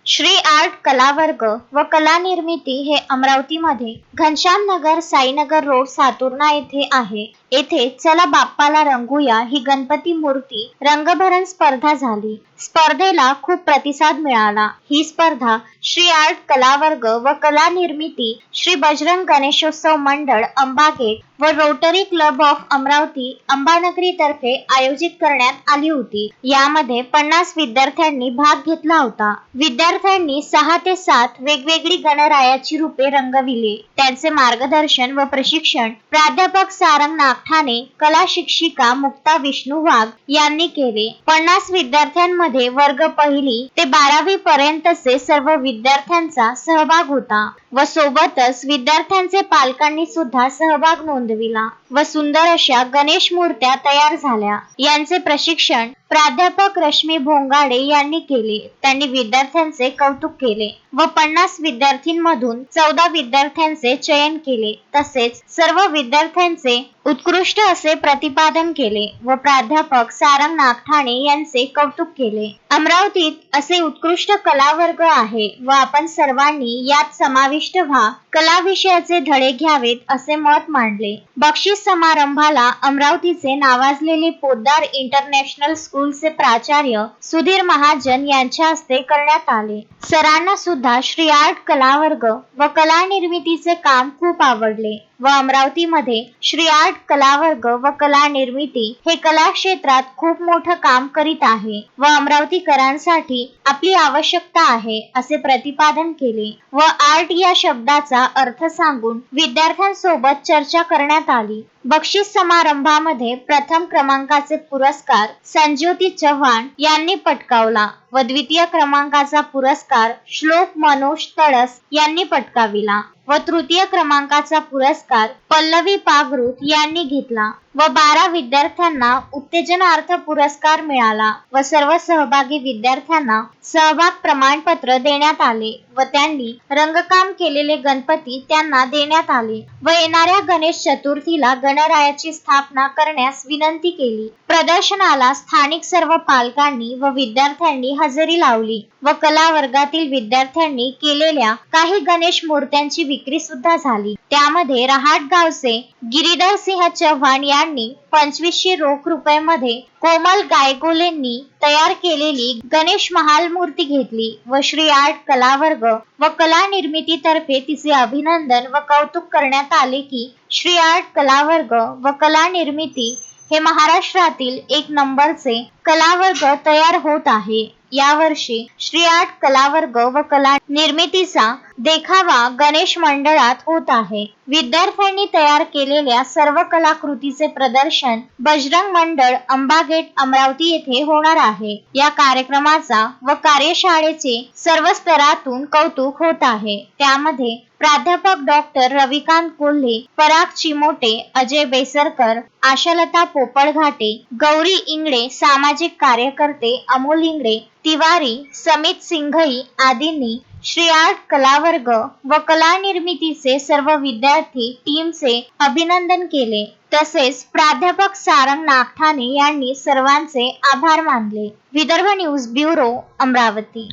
Shri art कला वर्ग व कला निर्मिती हे अमरावतीमध्ये घनश्याम नगर साईनगर रोड सातुर्णा येथे आहे। येथे चला बाप्पाला रंगूया ही गणपती मूर्ती रंगभरण स्पर्धा झाली। स्पर्धेला खूप प्रतिसाद मिळाला। ही स्पर्धा श्री आर्ट कला वर्ग व कला निर्मिती श्री बजरंग गणेशोत्सव मंडळ अंबागेट व rotary club of Amravati Ambanagari तर्फे आयोजित करण्यात आली होती। यामध्ये 50 विद्यार्थ्यांनी भाग घेतला होता। विद्यार्थ्यांनी 6 ते 7 वेगवेगळी गणरायाची रूपे रंगविली। त्यांचे मार्गदर्शन व प्रशिक्षण प्राध्यापक सारंग नागठाणे, कला शिक्षिका मुक्ता विष्णू वाघ यांनी केले। 50 विद्यार्थ्यांमध्ये वर्ग पहिली ते 12वी पर्यंतचे सर्व विद्यार्थ्यांचा सहभाग होता व सोबतच विद्यार्थ्यांचे पालकांनी सुद्धा सहभाग नोंदविला व सुंदर अशा गणेश मूर्त्या तयार झाल्या। यांचे प्रशिक्षण प्राध्यापक रश्मी भोंगाडे यांनी केले। त्यांनी विद्यार्थ्यांचे कौतुक केले व 50 विद्यार्थींमधून 14 विद्यार्थ्यांचे चयन केले। तसेच सर्व विद्यार्थ्यांचे उत्कृष्ट असे प्रतिपादन केले व प्राध्यापक सारंग नागठाणे यांचे कौतुक केले। अमरावतीत असे उत्कृष्ट कला वर्ग आहे व आपण सर्वांनी यात समाविष्ट व्हा, कला विषयाचे धडे घ्यावेत असे मत मांडले। बक्षीस समारंभाला अमरावतीचे नावाजलेले पोद्दार इंटरनॅशनल स्कूलचे प्राचार्य सुधीर महाजन यांच्या हस्ते करण्यात आले। सरांना सुद्धा श्री आर्ट कला वर्ग व कला निर्मितीचे काम खूप आवडले व अमरावतीमध्ये श्री आर्ट कला वर्ग व कला निर्मिती हे कला क्षेत्रात खूप मोठं काम करीत आहे व अमरावतीकरांसाठी आपली आवश्यकता आहे असे प्रतिपादन केले व आर्ट या शब्दाचा अर्थ सांगून विद्यार्थ्यांसोबत चर्चा करण्यात आली। बक्षीस समारंभामध्ये प्रथम क्रमांकाचे पुरस्कार संज्योती चव्हाण यांनी पटकावला व द्वितीय क्रमांकाचा पुरस्कार श्लोक मनोज तळस यांनी पटकाविला व तृतीय क्रमांकाचा पुरस्कार पल्लवी पागरूत यांनी घेतला व 12 विद्यार्थ्यांना उत्तेजनार्थ पुरस्कार मिळाला व सर्व सहभागी विद्यार्थ्यांना सहभाग प्रमाणपत्र देण्यात आले व त्यांनी रंगकाम केलेले गणपती त्यांना देण्यात आले व येणाऱ्या गणेश चतुर्थीला गणरायाची स्थापना करण्यास विनंती केली। प्रदर्शनाला स्थानिक सर्व पालकांनी व विद्यार्थ्यांनी हजेरी लावली व कला वर्गातील विद्यार्थ्यांनी केलेल्या काही गणेश मूर्त्यांची विक्री सुद्धा झाली। त्यामध्ये रहाट गावचे गिरीधर सिंह चव्हाण यांनी 2500 रोख रुपयामध्ये कोमल गायगोलेंनी तयार केलेली गणेश महाल मूर्ती घेतली व श्री आर्ट कला वर्ग व कला निर्मिती तर्फे तिचे अभिनंदन व कौतुक करण्यात आले की श्री आर्ट कला वर्ग व कला निर्मिती हे महाराष्ट्रातील 1 नंबरचे कला वर्ग तयार होत आहे। यावर्षी श्री आर्ट कला वर्ग व कला निर्मितीचा देखावा गणेश मंडळात होत आहे। विद्यार्थ्यांनी तयार केलेल्या सर्व कलाकृतीचे प्रदर्शन बजरंग मंडळ अंबागेट अमरावती येथे होणार आहे। या कार्यक्रमाचा व कार्यशाळेचे सर्व स्तरातून कौतुक होत आहे। त्यामध्ये प्राध्यापक डॉक्टर रविकांत कोल्हे, पराग चिमोटे, अजय बेसरकर, आशालता पोपळघाटे, गौरी इंगळे, सामाजिक कार्यकर्ते अमोल इंगळे, तिवारी, समित सिंघई आदींनी श्री आर्ट कला वर्ग व कला निर्मितीचे सर्व विद्यार्थी टीमचे अभिनंदन केले। तसेच प्राध्यापक सारंग नागठाणे यांनी सर्वांचे आभार मानले। Vidarbha news bureau Amravati.